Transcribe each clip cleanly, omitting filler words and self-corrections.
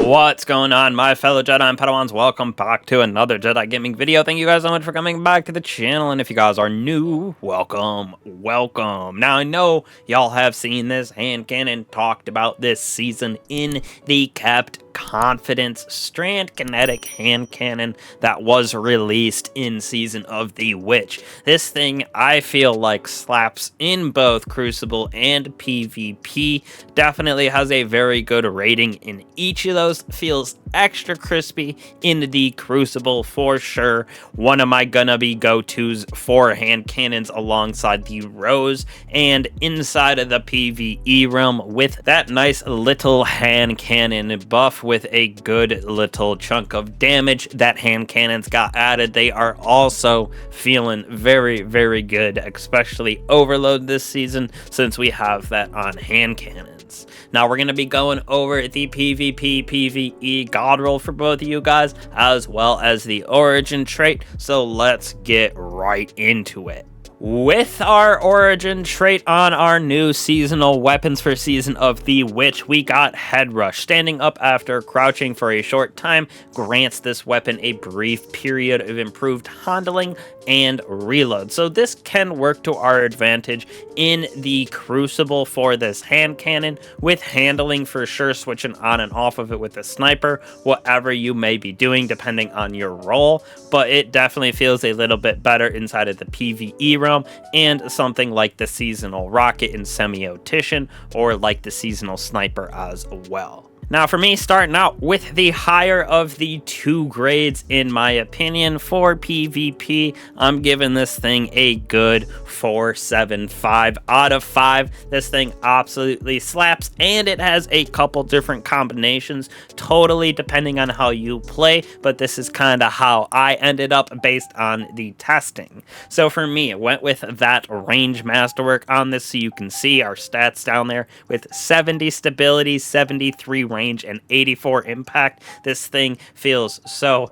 What's going on, my fellow Jedi and Padawans? Welcome back to another Jedi gaming video. Thank you guys so much for coming back to the channel, and if you guys are new, welcome. Now, I know y'all have seen this hand cannon talked about this season in the Kept Confidence Strand Kinetic Hand Cannon that was released in Season of the Witch. This thing, I feel like, slaps in both Crucible and PvP. Definitely has a very good rating in each of those. Feels extra crispy in the Crucible for sure. One of my gonna be go-tos for hand cannons alongside the Rose, and inside of the PvE realm with that nice little hand cannon buff with a good little chunk of damage that hand cannons got added. They are also feeling very, very good, especially Overload this season since we have that on hand cannons. Now we're going to be going over the PvP, PvE God Roll for both of you guys, as well as the origin trait, so let's get right into it. With our origin trait on our new seasonal weapons for Season of the Witch, we got Head Rush. Standing up after crouching for a short time grants this weapon a brief period of improved handling and reload. So this can work to our advantage in the Crucible for this hand cannon, with handling for sure, switching on and off of it with a sniper, whatever you may be doing depending on your role, but it definitely feels a little bit better inside of the PvE realm, and something like the seasonal rocket in Semiotician, or like the seasonal sniper as well. Now for me, starting out with the higher of the two grades, in my opinion, for PvP, I'm giving this thing a good 4.75 out of 5. This thing absolutely slaps, and it has a couple different combinations, totally depending on how you play, but this is kind of how I ended up based on the testing. So for me, it went with that range masterwork on this, so you can see our stats down there with 70 stability, 73 range, and 84 impact. This thing feels so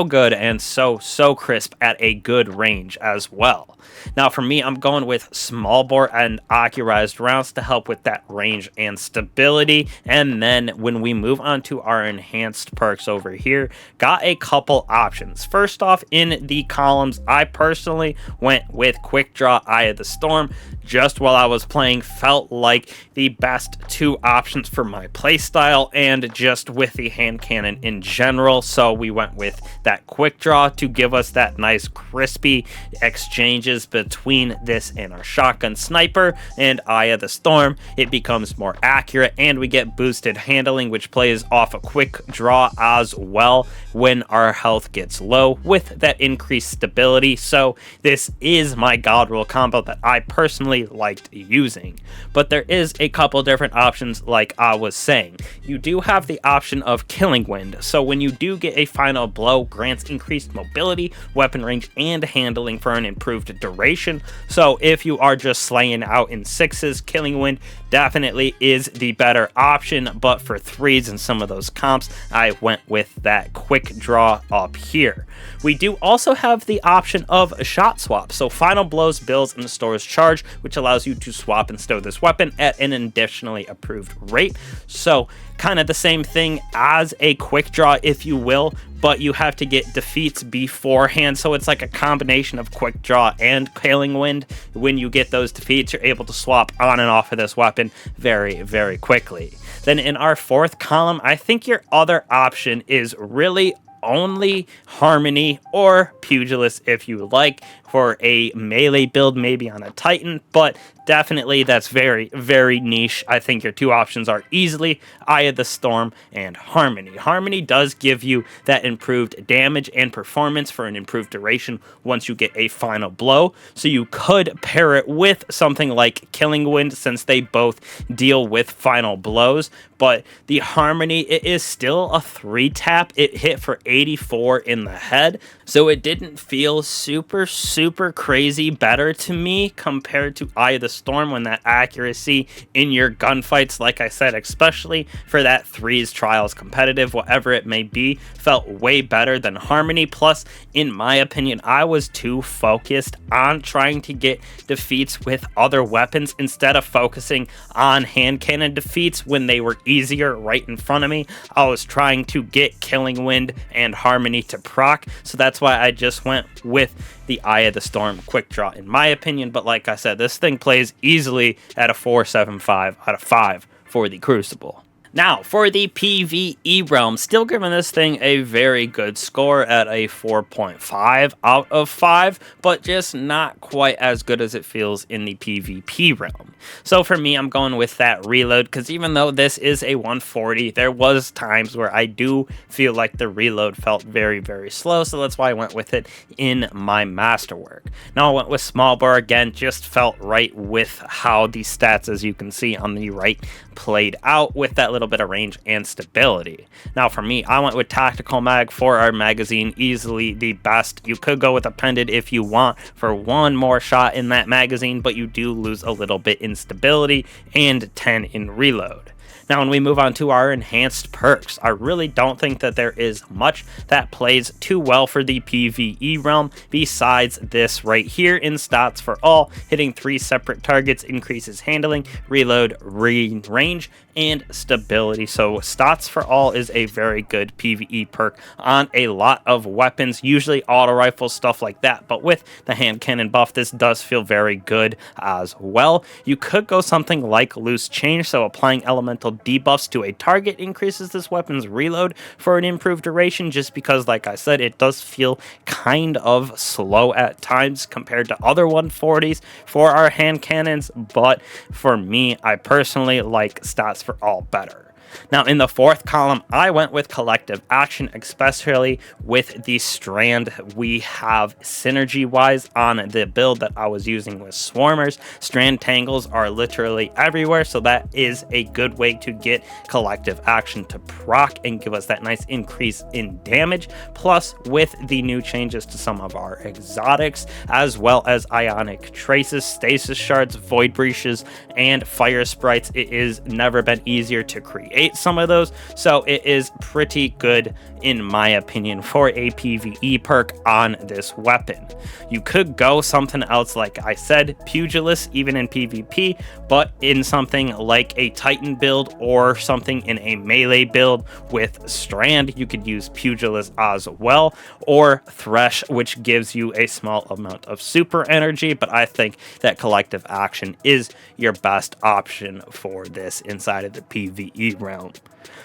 good and so crisp at a good range as well. Now for me, I'm going with small bore and accurized rounds to help with that range and stability. And then when we move on to our enhanced perks over here, got a couple options. First off, in the columns, I personally went with Quick Draw Eye of the Storm. Just while I was playing, felt like the best two options for my playstyle and just with the hand cannon in general. So we went with that Quick Draw to give us that nice crispy exchanges between this and our shotgun sniper, and Eye of the Storm, it becomes more accurate, and we get boosted handling, which plays off a Quick Draw as well when our health gets low with that increased stability. So this is my God Roll combo that I personally liked using. But there is a couple different options, like I was saying. You do have the option of Killing Wind, so when you do get a final blow, grants increased mobility, weapon range, and handling for an improved duration. So if you are just slaying out in 6s, Killing Wind definitely is the better option, but for 3s and some of those comps, I went with that Quick Draw up here. We do also have the option of Shot Swap, so final blows builds and stores charge, which allows you to swap and stow this weapon at an additionally approved rate. So kind of the same thing as a Quick Draw, if you will, but you have to get defeats beforehand, so it's like a combination of Quick Draw and Killing Wind. When you get those defeats, you're able to swap on and off of this weapon very quickly. Then in our fourth column, I think your other option is really only Harmony or Pugilist if you like, for a melee build, maybe on a Titan, but definitely that's very niche. I think your two options are easily Eye of the Storm and Harmony. Harmony does give you that improved damage and performance for an improved duration once you get a final blow, so you could pair it with something like Killing Wind since they both deal with final blows. But the Harmony, it is still a 3-tap. It hit for 84 in the head, so it didn't feel super crazy better to me compared to Eye of the Storm, when that accuracy in your gunfights, like I said, especially for that threes trials competitive, whatever it may be, felt way better than Harmony. Plus, in my opinion, I was too focused on trying to get defeats with other weapons instead of focusing on hand cannon defeats when they were easier right in front of me. I was trying to get Killing Wind and Harmony to proc, so that's why I just went with the Eye of the Storm quick draw in my opinion. But like I said, this thing plays easily at a 4.75 out of 5 for the Crucible. Now, for the PvE realm, still giving this thing a very good score at a 4.5 out of 5, but just not quite as good as it feels in the PvP realm. So for me, I'm going with that reload, because even though this is a 140, there was times where I do feel like the reload felt very slow, so that's why I went with it in my masterwork. Now I went with small bore again, just felt right with how the stats, as you can see on the right, played out with that little bit of range and stability. Now for me, I went with tactical mag for our magazine, easily the best. You could go with appended if you want for one more shot in that magazine, but you do lose a little bit in stability and 10 in reload. Now, when we move on to our enhanced perks, I really don't think that there is much that plays too well for the PvE realm besides this right here in stats for all. Hitting 3 separate targets increases handling, reload, range, and stability. So stats for all is a very good PvE perk on a lot of weapons, usually auto rifles, stuff like that. But with the hand cannon buff, this does feel very good as well. You could go something like loose change, so applying elemental debuffs to a target increases this weapon's reload for an improved duration, just because, like I said, it does feel kind of slow at times compared to other 140s for our hand cannons. But for me, I personally like stats for all better. Now, in the fourth column, I went with collective action, especially with the Strand. We have synergy-wise on the build that I was using with Swarmers. Strand tangles are literally everywhere, so that is a good way to get collective action to proc and give us that nice increase in damage. Plus, with the new changes to some of our exotics, as well as ionic traces, stasis shards, void breaches, and fire sprites, it is never been easier to create some of those, so it is pretty good in my opinion for a PvE perk on this weapon. You could go something else, like I said, Pugilist, even in PvP, but in something like a Titan build or something in a melee build with Strand, you could use Pugilist as well, or Thresh, which gives you a small amount of super energy. But I think that collective action is your best option for this inside of the PvE realm.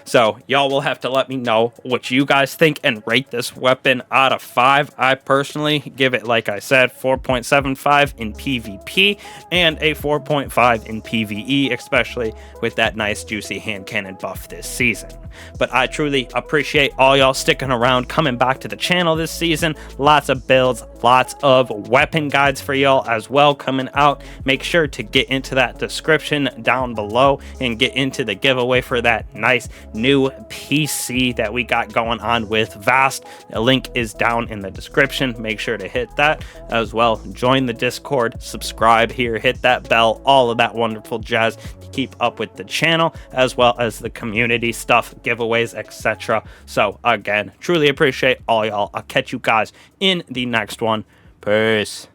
So y'all will have to let me know what you guys think and rate this weapon out of 5. I personally give it, like I said, 4.75 in PvP and a 4.5 in PvE, especially with that nice juicy hand cannon buff this season. But I truly appreciate all y'all sticking around, coming back to the channel this season. Lots of builds, lots of weapon guides for y'all as well coming out. Make sure to get into that description down below and get into the giveaway for that nice new PC that we got going on with Vast. The link is down in the description. Make sure to hit that as well. Join the Discord, subscribe here, hit that bell, all of that wonderful jazz to keep up with the channel, as well as the community stuff, giveaways, etc. So again, truly appreciate all y'all. I'll catch you guys in the next one. Peace.